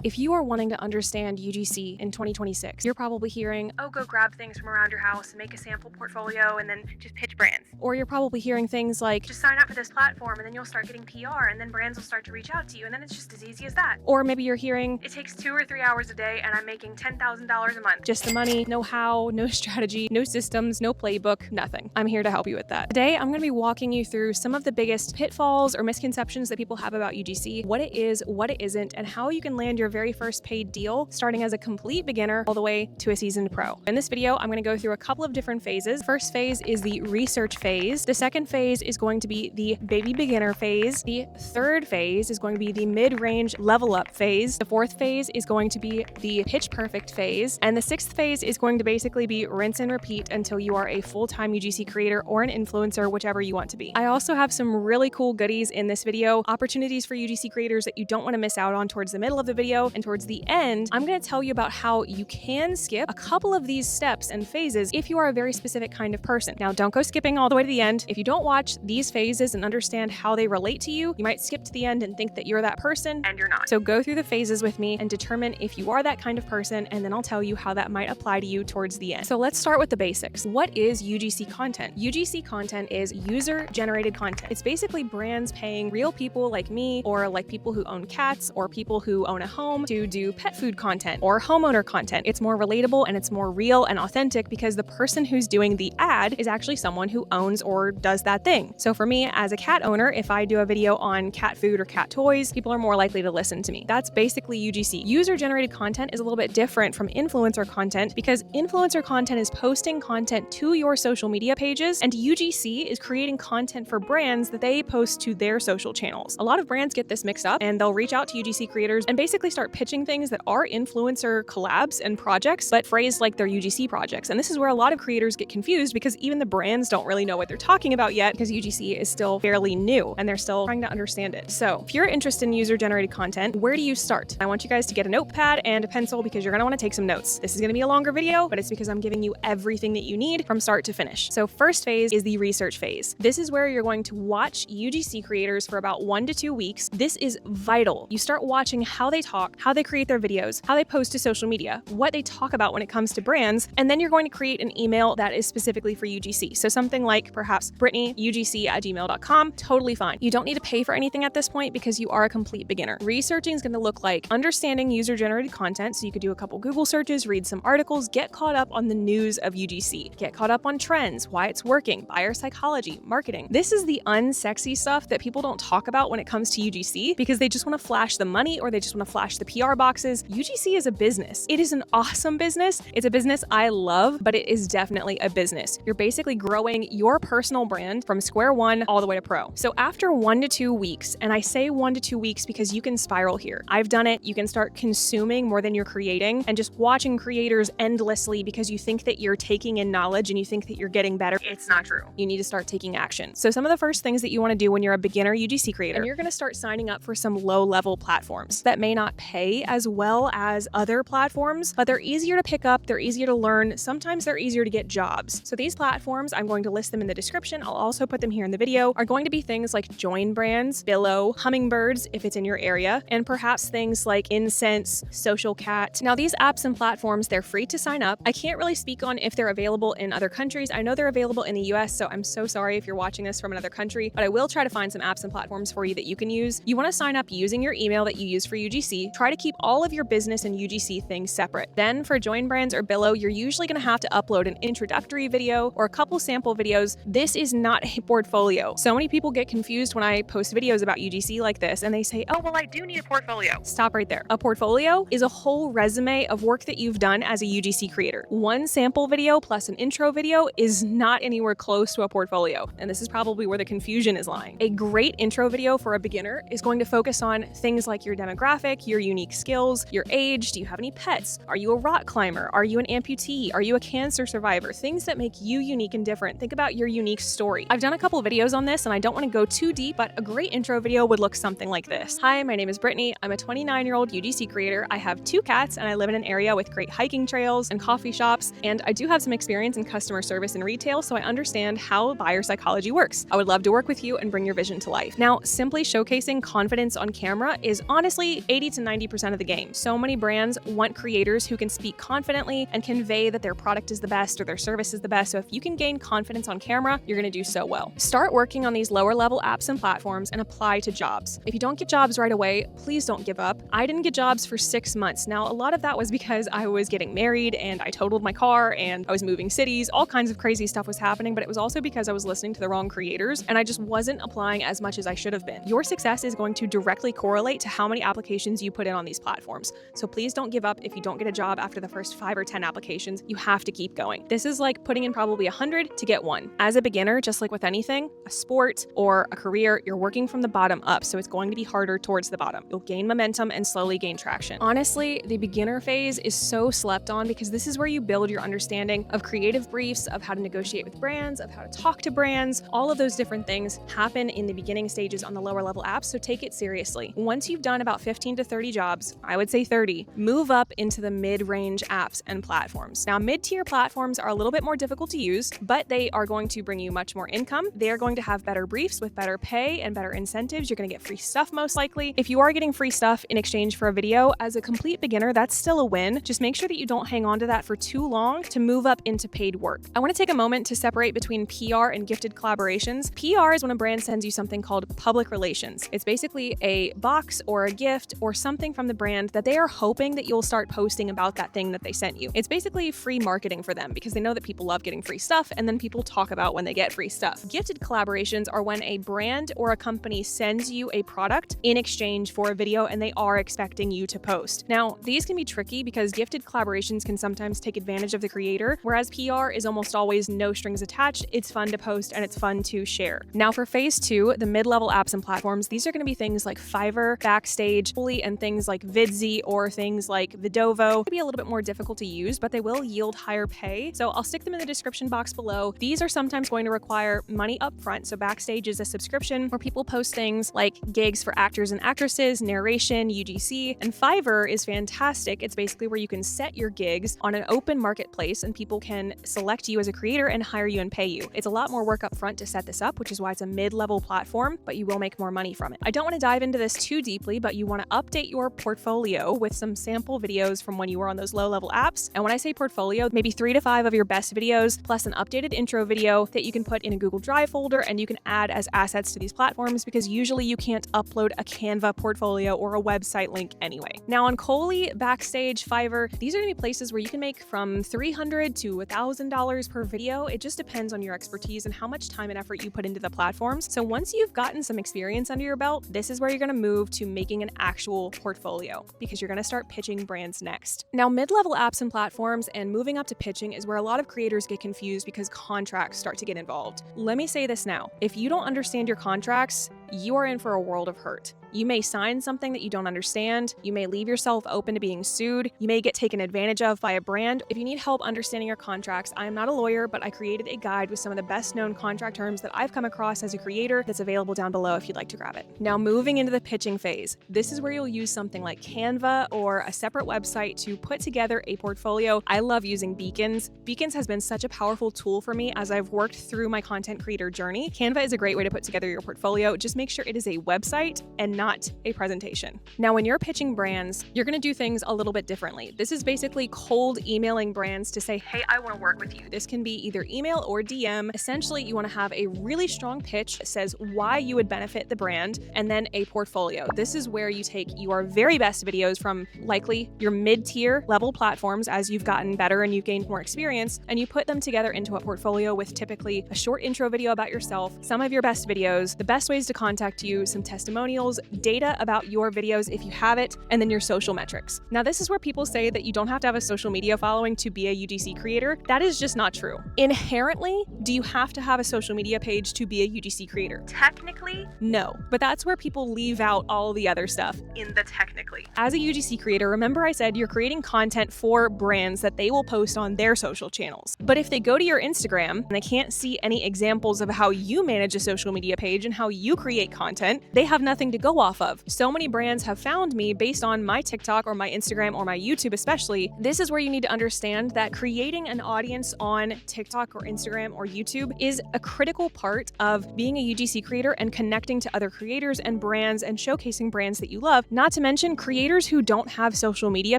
If you are wanting to understand UGC in 2026, you're probably hearing, oh, go grab things from around your house and make a sample portfolio and then just pitch brands. Or you're probably hearing things like, just sign up for this platform and then you'll start getting PR and then brands will start to reach out to you and then it's just as easy as that. Or maybe you're hearing, it takes 2 or 3 hours a day and I'm making $10,000 a month. Just the money, no how, no strategy, no systems, no playbook, nothing. I'm here to help you with that. Today, I'm going to be walking you through some of the biggest pitfalls or misconceptions that people have about UGC, what it is, what it isn't, and how you can land your very first paid deal, starting as a complete beginner all the way to a seasoned pro. In this video, I'm going to go through a couple of different phases. First phase is the research phase. The second phase is going to be the baby beginner phase. The third phase is going to be the mid-range level up phase. The fourth phase is going to be the pitch perfect phase. And the sixth phase is going to basically be rinse and repeat until you are a full-time UGC creator or an influencer, whichever you want to be. I also have some really cool goodies in this video, opportunities for UGC creators that you don't want to miss out on towards the middle of the video, and towards the end, I'm going to tell you about how you can skip a couple of these steps and phases if you are a very specific kind of person. Now, don't go skipping all the way to the end. If you don't watch these phases and understand how they relate to you, you might skip to the end and think that you're that person, and you're not. So go through the phases with me and determine if you are that kind of person, and then I'll tell you how that might apply to you towards the end. So let's start with the basics. What is UGC content? UGC content is user-generated content. It's basically brands paying real people like me, or like people who own cats, or people who own a home to do pet food content or homeowner content. It's more relatable and it's more real and authentic because the person who's doing the ad is actually someone who owns or does that thing. So for me as a cat owner, if I do a video on cat food or cat toys, people are more likely to listen to me. That's basically UGC. User-generated content is a little bit different from influencer content because influencer content is posting content to your social media pages, and UGC is creating content for brands that they post to their social channels. A lot of brands get this mixed up and they'll reach out to UGC creators and basically start pitching things that are influencer collabs and projects, but phrased like they're UGC projects. And this is where a lot of creators get confused because even the brands don't really know what they're talking about yet because UGC is still fairly new and they're still trying to understand it. So if you're interested in user-generated content, where do you start? I want you guys to get a notepad and a pencil because you're going to want to take some notes. This is going to be a longer video, but it's because I'm giving you everything that you need from start to finish. So first phase is the research phase. This is where you're going to watch UGC creators for about 1 to 2 weeks. This is vital. You start watching how they talk, how they create their videos, how they post to social media, what they talk about when it comes to brands, and then you're going to create an email that is specifically for UGC. So something like perhaps BrittanyUGC@gmail.com, totally fine. You don't need to pay for anything at this point because you are a complete beginner. Researching is going to look like understanding user-generated content. So you could do a couple Google searches, read some articles, get caught up on the news of UGC, get caught up on trends, why it's working, buyer psychology, marketing. This is the unsexy stuff that people don't talk about when it comes to UGC because they just want to flash the money or they just want to flash the PR boxes. UGC is a business. It is an awesome business. It's a business I love, but it is definitely a business. You're basically growing your personal brand from square one all the way to pro. So after 1 to 2 weeks, and I say 1 to 2 weeks because you can spiral here. I've done it. You can start consuming more than you're creating and just watching creators endlessly because you think that you're taking in knowledge and you think that you're getting better. It's not true. You need to start taking action. So some of the first things that you want to do when you're a beginner UGC creator, and you're going to start signing up for some low-level platforms that may not pay as well as other platforms, but they're easier to pick up, they're easier to learn, sometimes they're easier to get jobs. So these platforms, I'm going to list them in the description, I'll also put them here in the video, are going to be things like Join Brands, Billow, Hummingbirds if it's in your area, and perhaps things like Incense, Social Cat. Now these apps and platforms, they're free to sign up. I can't really speak on if they're available in other countries. I know they're available in the US, so I'm so sorry if you're watching this from another country, but I will try to find some apps and platforms for you that you can use. You want to sign up using your email that you use for UGC. Try to keep all of your business and UGC things separate. Then for Join Brands or Billow, you're usually going to have to upload an introductory video or a couple sample videos. This is not a portfolio. So many people get confused when I post videos about UGC like this and they say, oh, well, I do need a portfolio. Stop right there. A portfolio is a whole resume of work that you've done as a UGC creator. One sample video plus an intro video is not anywhere close to a portfolio. And this is probably where the confusion is lying. A great intro video for a beginner is going to focus on things like your demographic, your unique skills, your age, do you have any pets? Are you a rock climber? Are you an amputee? Are you a cancer survivor? Things that make you unique and different. Think about your unique story. I've done a couple videos on this and I don't want to go too deep, but a great intro video would look something like this. Hi, my name is Brittany. I'm a 29-year-old UGC creator. I have 2 cats and I live in an area with great hiking trails and coffee shops, and I do have some experience in customer service and retail, so I understand how buyer psychology works. I would love to work with you and bring your vision to life. Now, simply showcasing confidence on camera is honestly 80 to 90% of the game. So many brands want creators who can speak confidently and convey that their product is the best or their service is the best. So if you can gain confidence on camera, you're going to do so well. Start working on these lower level apps and platforms and apply to jobs. If you don't get jobs right away, please don't give up. I didn't get jobs for 6 months. Now, a lot of that was because I was getting married and I totaled my car and I was moving cities. All kinds of crazy stuff was happening, but it was also because I was listening to the wrong creators and I just wasn't applying as much as I should have been. Your success is going to directly correlate to how many applications you put in on these platforms. So please don't give up if you don't get a job after the first 5 or 10 applications. You have to keep going. This is like putting in probably 100 to get 1. As a beginner, just like with anything, a sport or a career, you're working from the bottom up, so it's going to be harder towards the bottom. You'll gain momentum and slowly gain traction. Honestly, the beginner phase is so slept on because this is where you build your understanding of creative briefs, of how to negotiate with brands, of how to talk to brands. All of those different things happen in the beginning stages on the lower level apps, so take it seriously. Once you've done about 15 to 30 jobs, I would say 30, move up into the mid-range apps and platforms. Now, mid-tier platforms are a little bit more difficult to use, but they are going to bring you much more income. They are going to have better briefs with better pay and better incentives. You're going to get free stuff most likely. If you are getting free stuff in exchange for a video, as a complete beginner, that's still a win. Just make sure that you don't hang on to that for too long to move up into paid work. I want to take a moment to separate between PR and gifted collaborations. PR is when a brand sends you something called public relations. It's basically a box or a gift or something from the brand that they are hoping that you'll start posting about that thing that they sent you. It's basically free marketing for them because they know that people love getting free stuff and then people talk about when they get free stuff. Gifted collaborations are when a brand or a company sends you a product in exchange for a video and they are expecting you to post. Now, these can be tricky because gifted collaborations can sometimes take advantage of the creator, whereas PR is almost always no strings attached. It's fun to post and it's fun to share. Now for phase 2, the mid-level apps and platforms, these are going to be things like Fiverr, Backstage, and things like Vidsy or things like Vidovo. It'll be a little bit more difficult to use, but they will yield higher pay. So I'll stick them in the description box below. These are sometimes going to require money up front. So Backstage is a subscription where people post things like gigs for actors and actresses, narration, UGC, and Fiverr is fantastic. It's basically where you can set your gigs on an open marketplace and people can select you as a creator and hire you and pay you. It's a lot more work up front to set this up, which is why it's a mid-level platform, but you will make more money from it. I don't want to dive into this too deeply, but you want to update your portfolio with some sample videos from when you were on those low-level apps. And when I say portfolio, maybe 3 to 5 of your best videos plus an updated intro video that you can put in a Google Drive folder and you can add as assets to these platforms because usually you can't upload a Canva portfolio or a website link anyway. Now on Coley, Backstage, Fiverr, these are going to be places where you can make from $300 to $1,000 per video. It just depends on your expertise and how much time and effort you put into the platforms. So once you've gotten some experience under your belt, this is where you're going to move to making an actual portfolio because you're going to start pitching brands next. Now, mid-level apps and platforms and moving up to pitching is where a lot of creators get confused because contracts start to get involved. Let me say this now. If you don't understand your contracts, you are in for a world of hurt. You may sign something that you don't understand. You may leave yourself open to being sued. You may get taken advantage of by a brand. If you need help understanding your contracts, I am not a lawyer, but I created a guide with some of the best known contract terms that I've come across as a creator that's available down below if you'd like to grab it. Now, moving into the pitching phase, this is where you'll use something like Canva or a separate website to put together a portfolio. I love using Beacons. Beacons has been such a powerful tool for me as I've worked through my content creator journey. Canva is a great way to put together your portfolio. Just make sure it is a website and not a presentation. Now, when you're pitching brands, you're going to do things a little bit differently. This is basically cold emailing brands to say, hey, I want to work with you. This can be either email or DM. Essentially, you want to have a really strong pitch that says why you would benefit the brand, and then a portfolio. This is where you take your very best videos from likely your mid-tier level platforms as you've gotten better and you've gained more experience, and you put them together into a portfolio with typically a short intro video about yourself, some of your best videos, the best ways to contact you, some testimonials, data about your videos if you have it, and then your social metrics. Now, this is where people say that you don't have to have a social media following to be a UGC creator. That is just not true. Inherently, do you have to have a social media page to be a UGC creator? Technically, no. But that's where people leave out all the other stuff in the technically. As a UGC creator, remember I said you're creating content for brands that they will post on their social channels. But if they go to your Instagram and they can't see any examples of how you manage a social media page and how you create create content, they have nothing to go off of. So many brands have found me based on my TikTok or my Instagram or my YouTube especially. This is where you need to understand that creating an audience on TikTok or Instagram or YouTube is a critical part of being a UGC creator and connecting to other creators and brands and showcasing brands that you love. Not to mention, creators who don't have social media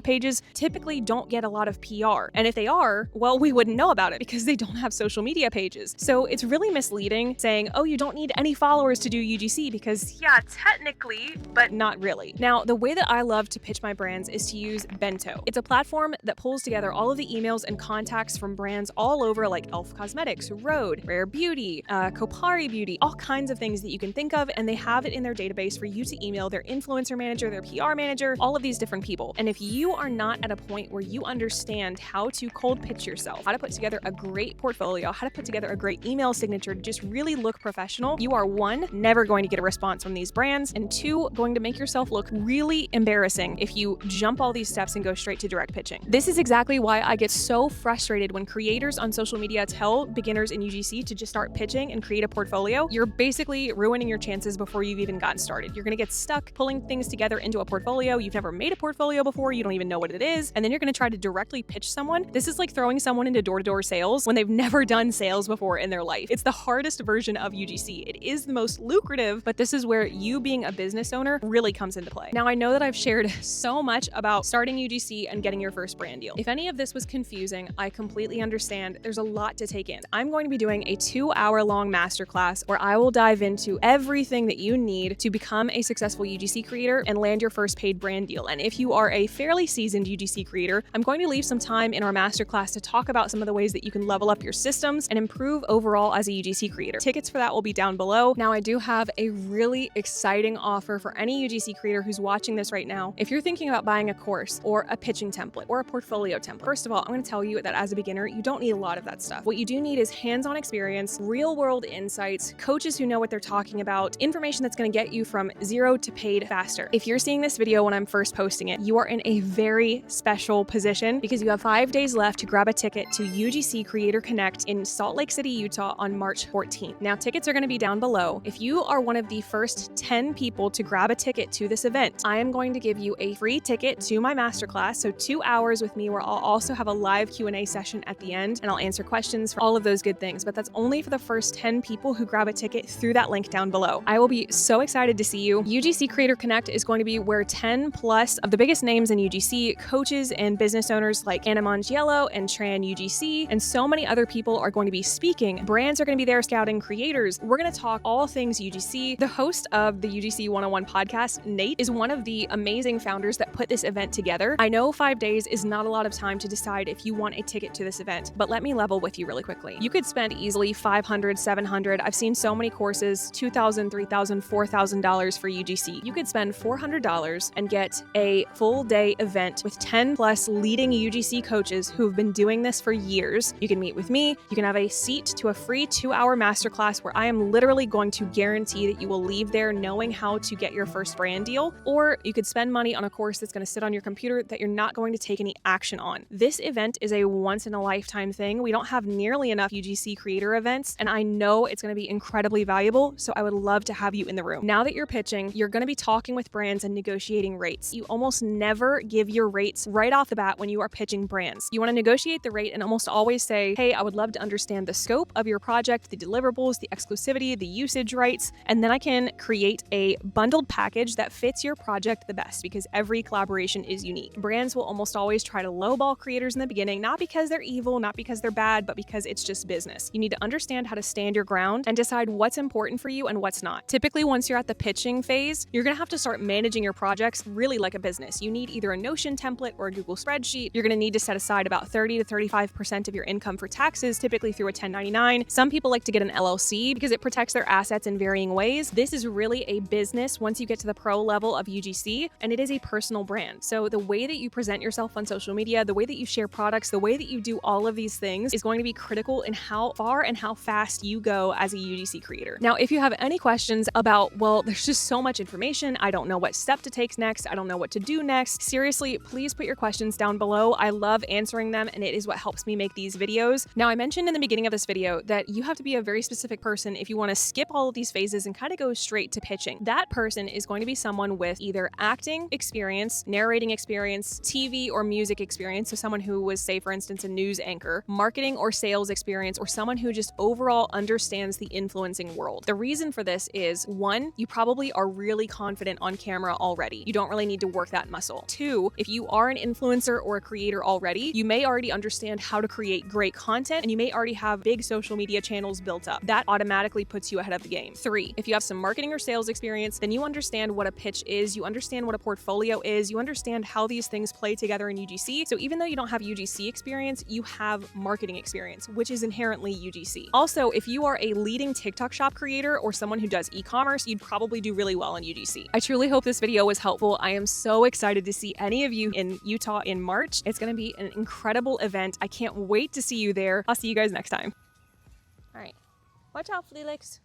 pages typically don't get a lot of PR. And if they are, well, we wouldn't know about it because they don't have social media pages. So it's really misleading saying, oh, you don't need any followers to do UGC because yeah, technically, but not really. Now, the way that I love to pitch my brands is to use Bento. It's a platform that pulls together all of the emails and contacts from brands all over like Elf Cosmetics, Rhode, Rare Beauty, Kopari Beauty, all kinds of things that you can think of, and they have it in their database for you to email their influencer manager, their PR manager, all of these different people. And if you are not at a point where you understand how to cold pitch yourself, how to put together a great portfolio, how to put together a great email signature to just really look professional, you are one, never going to get a response from these brands, and two, going to make yourself look really embarrassing if you jump all these steps and go straight to direct pitching. This is exactly why I get so frustrated when creators on social media tell beginners in UGC to just start pitching and create a portfolio. You're basically ruining your chances before you've even gotten started. You're going to get stuck pulling things together into a portfolio. You've never made a portfolio before. You don't even know what it is. And then you're going to try to directly pitch someone. This is like throwing someone into door-to-door sales when they've never done sales before in their life. It's the hardest version of UGC. It is the most lucrative, but this is where you being a business owner really comes into play. Now, I know that I've shared so much about starting UGC and getting your first brand deal. If any of this was confusing, I completely understand. There's a lot to take in. I'm going to be doing a 2-hour-long masterclass where I will dive into everything that you need to become a successful UGC creator and land your first paid brand deal. And if you are a fairly seasoned UGC creator, I'm going to leave some time in our masterclass to talk about some of the ways that you can level up your systems and improve overall as a UGC creator. Tickets for that will be down below. Now, I do have a really exciting offer for any UGC creator who's watching this right now. If you're thinking about buying a course or a pitching template or a portfolio template, first of all, I'm going to tell you that as a beginner, you don't need a lot of that stuff. What you do need is hands-on experience, real-world insights, coaches who know what they're talking about, information that's going to get you from zero to paid faster. If you're seeing this video when I'm first posting it, you are in a very special position because you have 5 days left to grab a ticket to UGC Creator Connect in Salt Lake City, Utah on March 14th. Now, tickets are going to be down below. If you are one of the first 10 people to grab a ticket to this event, I am going to give you a free ticket to my masterclass. So 2 hours with me where I'll also have a live Q&A session at the end and I'll answer questions for all of those good things. But that's only for the first 10 people who grab a ticket through that link down below. I will be so excited to see you. UGC Creator Connect is going to be where 10 plus of the biggest names in UGC, coaches and business owners like Anna Mangiello and Tran UGC, and so many other people are going to be speaking. Brands are going to be there scouting creators. We're going to talk all things UGC. The host of the UGC 101 podcast, Nate, is one of the amazing founders that put this event together. I know 5 days is not a lot of time to decide if you want a ticket to this event, but let me level with you really quickly. You could spend easily $500, $700. I've seen so many courses, $2,000, $3,000, $4,000 for UGC. You could spend $400 and get a full day event with 10 plus leading UGC coaches who've been doing this for years. You can meet with me. You can have a seat to a free 2-hour masterclass where I am literally going to guarantee that you will leave there knowing how to get your first brand deal, or you could spend money on a course that's going to sit on your computer that you're not going to take any action on. This event is a once in a lifetime thing. We don't have nearly enough UGC creator events, and I know it's going to be incredibly valuable, so I would love to have you in the room. Now that you're pitching, you're going to be talking with brands and negotiating rates. You almost never give your rates right off the bat when you are pitching brands. You want to negotiate the rate and almost always say, hey, I would love to understand the scope of your project, the deliverables, the exclusivity, the usage rights, and then I can create a bundled package that fits your project the best because every collaboration is unique. Brands will almost always try to lowball creators in the beginning, not because they're evil, not because they're bad, but because it's just business. You need to understand how to stand your ground and decide what's important for you and what's not. Typically, once you're at the pitching phase, you're going to have to start managing your projects really like a business. You need either a Notion template or a Google spreadsheet. You're going to need to set aside about 30 to 35% of your income for taxes, typically through a 1099. Some people like to get an LLC because it protects their assets in varying ways. This is really a business once you get to the pro level of UGC, and it is a personal brand. So the way that you present yourself on social media, the way that you share products, the way that you do all of these things is going to be critical in how far and how fast you go as a UGC creator. Now, if you have any questions about, well, there's just so much information, I don't know what step to take next, I don't know what to do next, seriously, please put your questions down below. I love answering them, and it is what helps me make these videos. Now, I mentioned in the beginning of this video that you have to be a very specific person if you want to skip all of these phases and kind of goes straight to pitching. That person is going to be someone with either acting experience, narrating experience, TV or music experience, so someone who was, say, for instance, a news anchor, marketing or sales experience, or someone who just overall understands the influencing world. The reason for this is, one, you probably are really confident on camera already. You don't really need to work that muscle. Two, if you are an influencer or a creator already, you may already understand how to create great content, and you may already have big social media channels built up. That automatically puts you ahead of the game. Three, if you have some marketing or sales experience, then you understand what a pitch is, you understand what a portfolio is, you understand how these things play together in UGC. So even though you don't have UGC experience, you have marketing experience, which is inherently UGC. Also, if you are a leading TikTok shop creator or someone who does e-commerce, you'd probably do really well in UGC. I truly hope this video was helpful. I am so excited to see any of you in Utah in March. It's going to be an incredible event. I can't wait to see you there. I'll see you guys next time. All right. Watch out, Felix.